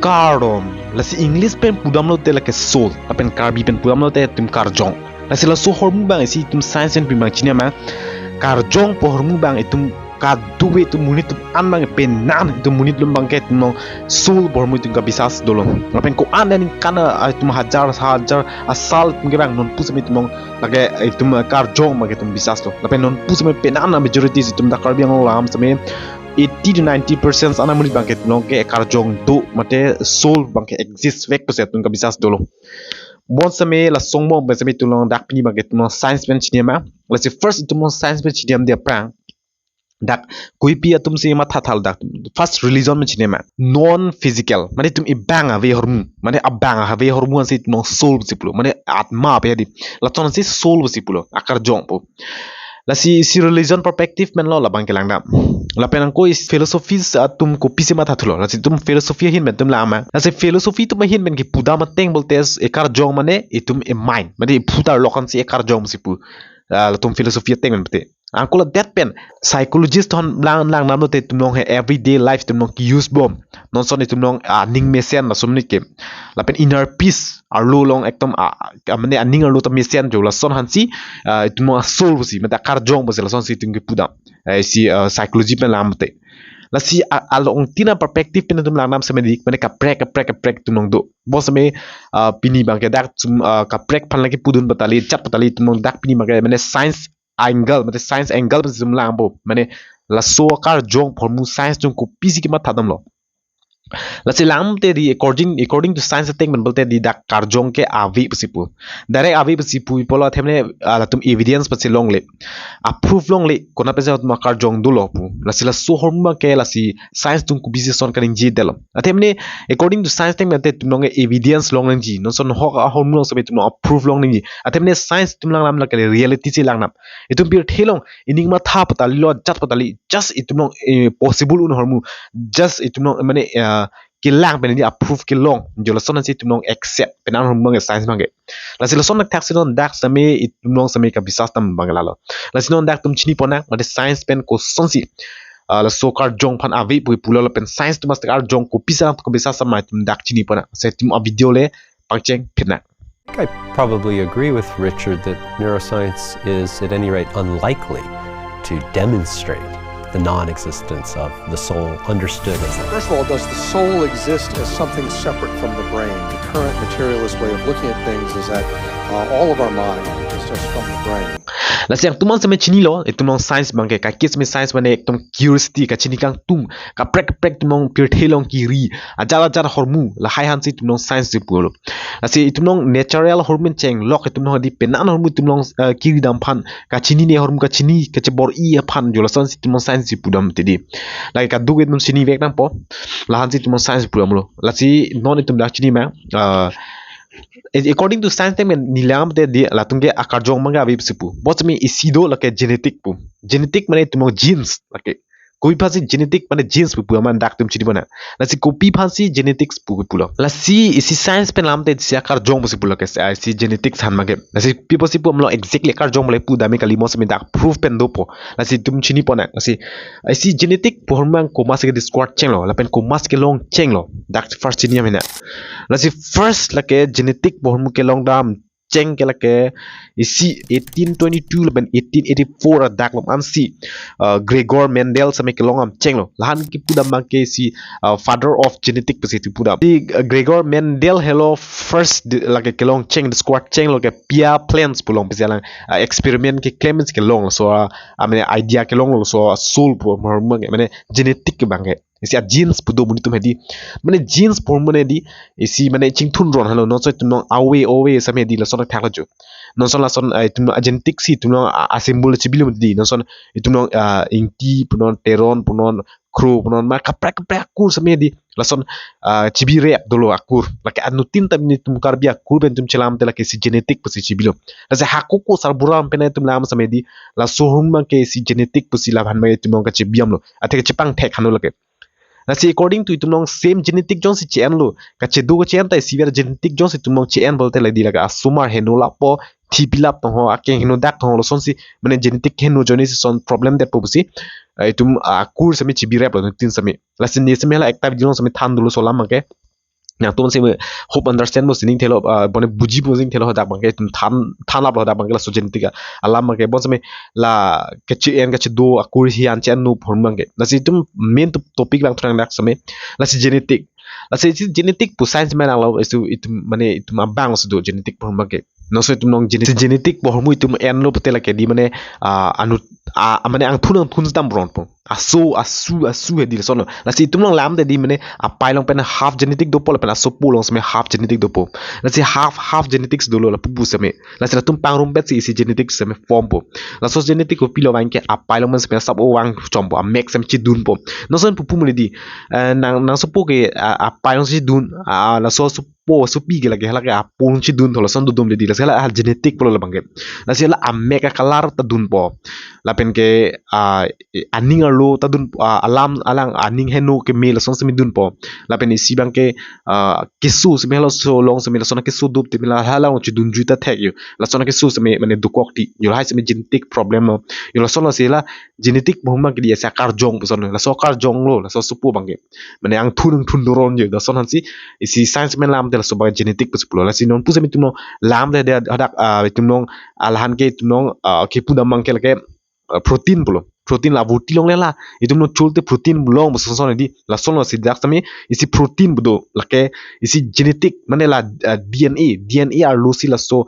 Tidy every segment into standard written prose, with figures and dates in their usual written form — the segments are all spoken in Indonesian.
karom lasi English pen pudam lo te lake soul apen karbi pen pudam lo te tum karjong lasi la so hormu bang isi tum science pen bang chinia ma karjong po hormu bang itum kaduwe tum munit tum an bang pen nan tum munit lum bang ket no soul bormu tum kabisas dolong apen ko an nin kana tum hajar asal tum bang non pusami tum lage itum karjong ma tum bisas lo apen non pusami pen an majority tum da karbi ang lam same 80 to 90% ana muni bangke tulong ke karjong do mate soul bangke exist vek pese tung kabisas dolo bon same la songmo be same tulong dak pini bangke tulong science pen cinema let's say first tulong science pen cinema dia prang dak kuipi atum se ma thatal dak first religion men cinema non physical mane tum ibang ave hormu mane abang ave hormu se tulong soul sipulo mane atma be di la ton se soul sipulo akar jong po la si religion perspective men lo la bang kelang da la penang ko is philosophies tum ko pisi ma thatulo la si tum philosophy hin men tum la ma la si philosophy tum hin men ki puda ma teng boltes ekar jong mane itum e mind mane putar lokan si ekar jong sipu la tum philosophy teng men bete angkola that pen psychologist hon lang nam no te tum long he everyday life tum long ki use bom non son tum long ning mesen la somni ke la pen inner peace ar lo long ekdom mane ning ar lo tam mesen jo la son hansi tum soul busi mata kar jong bus la son si tum ki puda si psychology pen lam te la si along tina perspective pen tum lang nam semedik mane ka prek tum long do bos me pini bang ke dak tum ka prek phan la ki pudun batali chat batali tum long dak pini mane science angle mate science angle zum lang bo mane la so kar jong formu science jong ko pisi ki ma thadam lo la se lam te di according to science statement bolte di dak kar jong ke avi pasipu direct avi pasipu pola themne la tum evidence pasi long le approve long le kona pesa ma kar jong do lo pu la se la so horma ke la si science tum ko bisi son kan ji delo athemne according to science statement te tum long evidence long ji no son ho hormu long sabe tum approve long ji athemne science tum lang lam la ke reality si lang nam itum bir thelong ining ma tha patali lo jat patali just itum long possible un hormu just itum long mane kilang pen ni approve kilong jo la son si tum long accept penan hormu science mangi la si la son tak sinon dak same itum long same ka bisas tam bangala lo la sinon dak tum chini pona mate science pen ko son si la sokar jong phan avi pui pulo pen science tu mastakar jong ko pisa ko bisa sama tum dak chini pona se tum a video le pangcheng phina I probably agree with Richard that neuroscience is at any rate unlikely to demonstrate the non-existence of the soul understood as a... First of all, does the soul exist as something separate from the brain? The current materialist way of looking at things is that all of our mind is just from the brain. La siang tumon sa chini lo itumong science bangke ka kis me science wane ektom curiosity ka chini kang tum ka prek tumong pure thelong ki ri ajala hormu la hai han si tumong science si pulo la si tumong natural hormone cheng lok tumong di penan hormu tumong ki ri dam phan ka chini ne hormu ka chini ka chebor I phan jola son si tumong science si pudam tedi la ka duget num chini vek nang po la han si tumong science pudam lo la si non itum dak chini ma according to science tem nilam te di la tungge akar jong manga abi sipu botmi isido la ke genetic mane tumo genes la ke koi phasi genetic mane genes pu man dak tum chidi bana la si copy phasi genetics pu pulo la si isi science pen lam te si akar jong si pulo ke si genetics han mage la si people si pu amlo exactly akar jong le pu dami kali mo sami dak proof pen do po la si tum chini pona la si genetic por mang ko mas ke squat cheng lo la pen ko mas ke long cheng lo dak first chini amina la si first la ke genetic por mu ke long dam cheng ke la ke isi 1822 la ben 1884 dak lom an si Gregor Mendel same ke long am cheng lo lahan ki puda mang ke si father of genetic pasi tu puda si Gregor Mendel hello first la ke long cheng the squat cheng lo ke pia plants pulong pisi lang experiment ke clemens ke long so amene idea ke long so soul po mane genetic ke bang isi genes pudo muni tum hedi mane genes por mane di isi mane chingthun ron halo no so tum awe same di la son thak la jo non son la son tum genetic si tum assemble chibilum di non son tum inti punon teron punon kro punon ma kaprak kur same di la son chibire dolo akur la ke anutin tam ni tum karbia akur ben tum chelam te la ke si genetic pusi chibilum la se hakoko sarburam pena tum lam same di la sohum ma ke si genetic pusi la bhan ma tum ka chibiam lo athe chipang thek hanu la ke na si according to itumong same genetic jong si chen lo ka chedu ko chen tai siver genetic jong si tumong chen bolte la di la ka sumar henola po thipilap to ho ake hino dak to lo son si mane genetic heno joni si son problem that pobusi itum kur sami chibire pa tin sami la sin ni sami la ekta jong sami than dulo solam ke yang tu masih hope understand mo sining thelo bone buji mo sing thelo dak bangke tum than lap lo dak bangke la so genetic alam bangke bon same la kechi en kechi do akur hian chen nu phon bangke la si tum main topic bang thrang dak same la si genetic pu science man lo isu itum mane itum abang so do genetic phon bangke no so itum nong genetic bo mu itum en lo patela ke di mane anu mane ang thunang thun tam bron po asu he di sono la si itum nong lam de di mane apai long pen half genetic do pol pen aso pulong same half genetic do po la si half genetics do lo la pupu same la si la tum pang rum bet si genetics same form po la so genetic ko pilo wang ke apai long same sap o wang chompo a make sam chi dun po no so pupu mu di nang so po ke apai long chi dun la so su pi ke lagi halake apung chi dun thola son dum le di la sala hal genetic polo la bangke la sala ameka kalar ta dun po la pen ke aning arlo ta dun alam alang aning henu ke me la son semi dun po la pen isi bangke kisu semi lo so long semi la son kisu dup ti la hala chi dun juta thek yo la son kisu semi mane dukok ti yo hai semi genetic problem no yo la son la sela genetic mohma ke dia sa karjong son la so karjong lo la so supu bangke mane ang thun ron yo da son han si isi science men lam de la so ba genetic pulo la sinon pu semi tum lam de hadak tum nong alhan ke tum nong ke pu da mangkel ke protein pulo protein la vuti long lela itum no chulte protein long so so di la son si dak sami isi protein budo la ke isi genetic mane la DNA ar lusi la so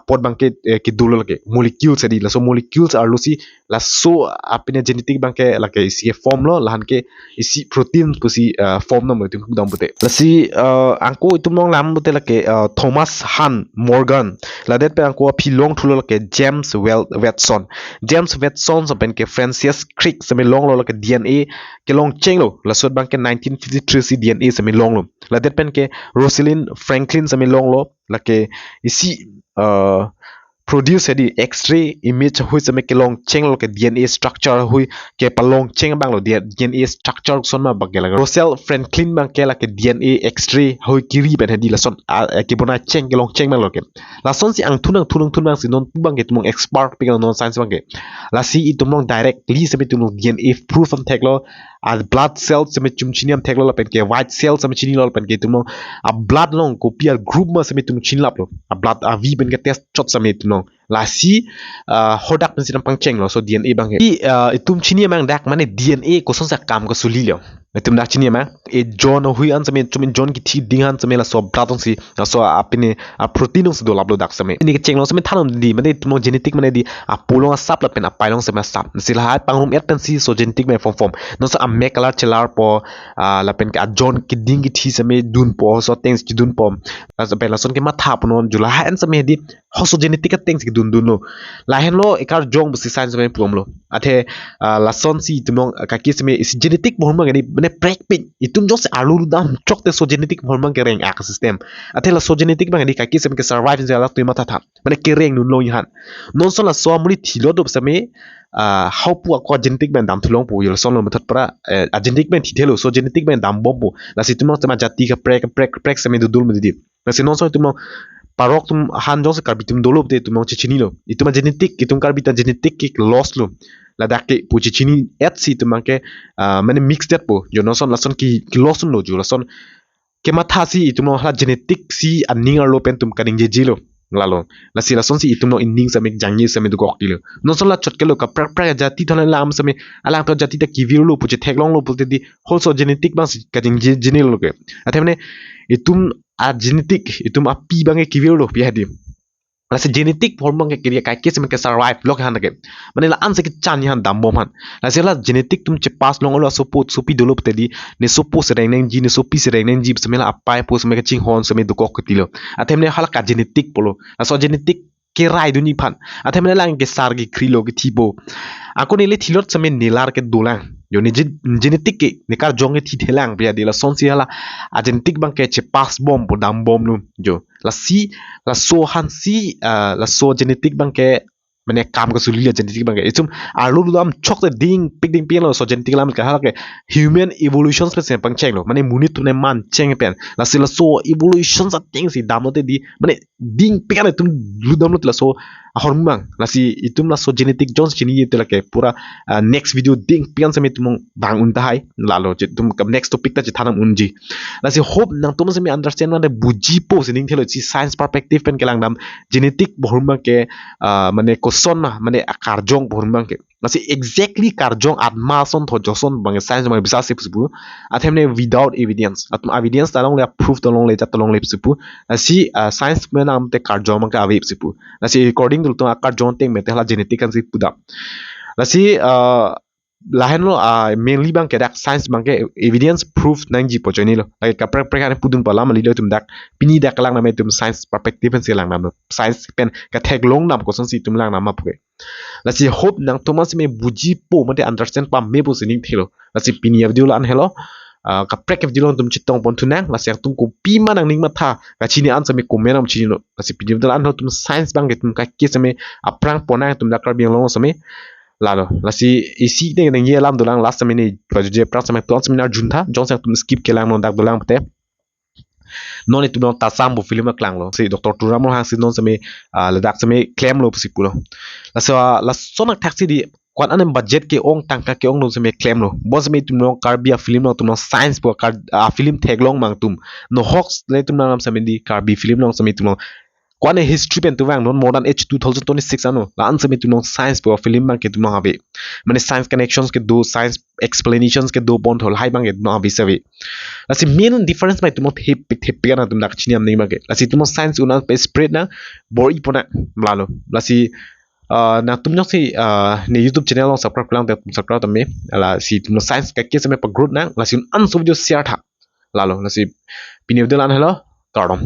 pod bangke ke dulol ke molecules adi la so molecules ar lusi la so apine genetic bangke la ke isi form lo la han ke isi protein pusi form no mutum dam bute la si angko itum long lam bute la ke Thomas Han Morgan la det pe angko philong thulo la ke James Watson so pen ke Francis Crick same long lo la ke DNA ke long cheng lo la so bangke 1953 si DNA same long lo la det pen ke Rosalind Franklin same long lo la ke isi produce di x-ray image hui same ke long cheng lo ke DNA structure hui ke palong cheng bang lo DNA structure son ma bagela Rosalind Franklin bang ke la ke DNA x-ray hui kiri ben hadi la son ke bona cheng ke long cheng bang lo ke la son si ang tunang bang si non bang ke tumong expert pe non science bang ke la si itumong directly same tumong DNA proof am tek lo blood cells same chumchiniam tek lo pen ke white cells same chini lo pen ke tumong blood long ko pia group ma same tum chin lap lo blood v ben ke test chot same tumong la si hodak pen sinam pangcheng lo so DNA bang ke itum chini mang dak mane DNA ko son sa kam ko suli lo itum dak chini ma e John hui an same chumin John ki thi ding han same la so blood si so apine protein so do lap lo dak same ni ke cheng lo same thanom di mane tum genetic mane di apolong sap la pen apai long same sap sila ha pangrum et pen si so genetic me form no so am mekalar chelar po la pen ka John ki ding ki thi same dun po so things ki dun po la so pen la son ke ma thap non jula han same di hoso genetic ka things ki dun lo la hen lo ekar jong busi science me pum lo athe la son si tumong ka ki same is genetic mohma gani mane prek pin itum jong se alu dam chok te so genetic mohma ke reng ak system athe la so genetic bang ni ka ki same ke survive in la tu ma tha mane ke reng nun lo yan non so la so amri thilo do same how pu ko genetic ben dam thulong pu yol son lo mathat pra genetic ben thithelo so genetic ben dam bom pu la si tumong tama jati ka prek same du dul medi la si non so tumong parok tum han jong se karbitum dolop de tumong chichini lo ituma genetic itum karbita genetic ki loss lo la dak ke pu chichini et si tumang ke mane mix that po yo no son la son ki loss lo ju la son ke matha si itum ha genetic si aning lo pen tum kaning je lo lalo la si la son si itum no inning sa mek jangni sa me du gok dilo no son la chot ke lo ka pra jati thona lam sa me alang to jati ta ki vir lo pu che theklong lo pu te di also genetic bang si kating je lo ke athemne itum genetic itum api bang ki vir lo pi hadi la se genetic form bang ke kriya kai ke se ke survive lok han ke mane la an se ke chan han dam bom han la se la genetic tum che pass long lo so pot so pi dolop te di ne so po se reng ji ne so pi se reng ji se me la apai po se me ke ching hon se me du kok ti lo athem ne hala ka genetic polo la so genetic ke rai du ni phan athem ne lang ke sar gi khri lo ki thi bo ako ne le thilot se me nelar ke dolang yo ni genetic ke ne kar jong ke thi thelang bia de la son si hala a genetic bang ke che pass bom po dam bom nu jo la si la so han si la so genetic bang ke mane kam ka suli genetic bang ke itum arlu dam chok de ding ping lo so genetic lam ka hala ke human evolution se pang cheng lo mane munit tu ne man cheng pen la si la so evolution sa thing si dam lo te di mane ding ping tum lu dam lo la so hormang lasi itum la so genetic jones chini yete la ke pura next video ding pian sami tumong bang untahai lalo je tum next topic ta je thanam unji lasi hope nang tum sami understand na buji po sining thelo chi science perspective pen kelang nam genetic hormang ke mane koson na mane karjong hormang ke lasi exactly karjong atma son tho joson bang science ma bisa se pusu athemne without evidence atum evidence talong le proof talong le talong le pusu lasi science me nam te karjong ma ka ave pusu lasi according to karjong teng me te hala genetic kan si puda lasi lahen lo mainly bang kedak science bang ke evidence proof nang ji pojoni lo like ka prek pudun pala mali lo tum dak pini dak lang na me tum science perspective pen se lang nam science pen ka thek long nam ko son si tum lang nam ma pwe lasi hope nang thomas me buji po mate understand pa me bo sining thelo lasi pini video la an hello ka prek video tum chitong pon thunang lasi tum ko pi ma nang ning ma tha ka chini an same comment am chini lo lasi pini video an tum science bang ke tum ka ke same aprang pona tum dak kar biang long same lalo lasi isi ne nang ye lam dolang last time ni project pra sama ton seminar junta johnson tum skip kelang non dak dolang pate non itu non tasam bu film klang lo si dr turamo hang si non same ladak same claim lo pusipulo la sonak taxi di kwan anem budget ke ong tangka ke ong non same claim lo bos me tum non karbia film lo tum non science po kar film theglong mang tum no hox le tum nam same di karbi film lo same tum kwan history pen tuwang non modern age 2026 ano la an same tum non science po film mang ke tum habe mane science connections ke do science explanations ke do bond hol hai bang ke no abi sabe lasi main difference mai tum hip na tum dak chini am nei mage lasi tum science una pe spread na bori pona mlalo lasi na tum nok si ne youtube channel long subscribe lang te subscribe tamme ala si tum science ka ke same pa group na lasi un video share tha lalo lasi pini video lan hello tardom